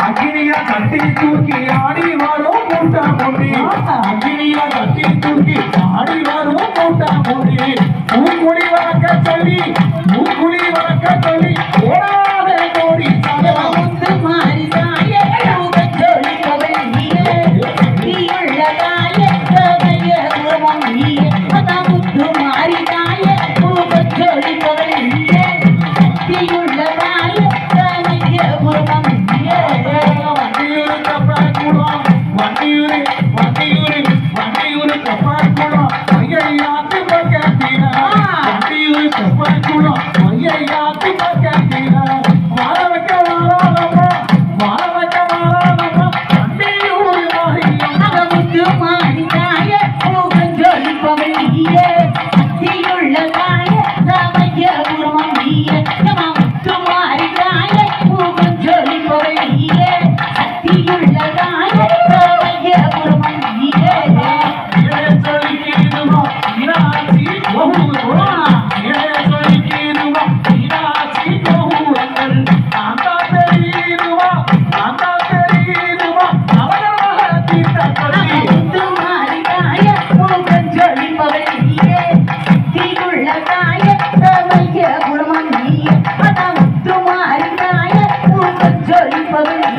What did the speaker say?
அகினியா கட்டி தூக்கி ஆடி வரும் கூட்டா முடி அகினியா கட்டி தூக்கி ஆடி வரும் கூட்டா முடி மூக்குடி வளர்க்க சொல்லி ஓடாத கோடி முத்து மாறி தாய சொல்லி நீயுள்ள தாய சமய உருவம் நீயே முத்து மாறி தாய சொல்லி நீயுள்ள தாய சமய உருவம் வண்டியூரு கப்பாக்குளம் ஐயாத்து பக்கத்தில வாழ வைக்க வாழாதம்மா வண்டியூரு முத்து மாறி தாய சொல்லிப்பவள் நீயே சக்தியுள்ள தாய சமய உருவம் நீயே முத்து மாறி தாய சொல்லிப்பவள் நீயே சக்தியுள்ள தாய சமய உருவம் நீயே Pag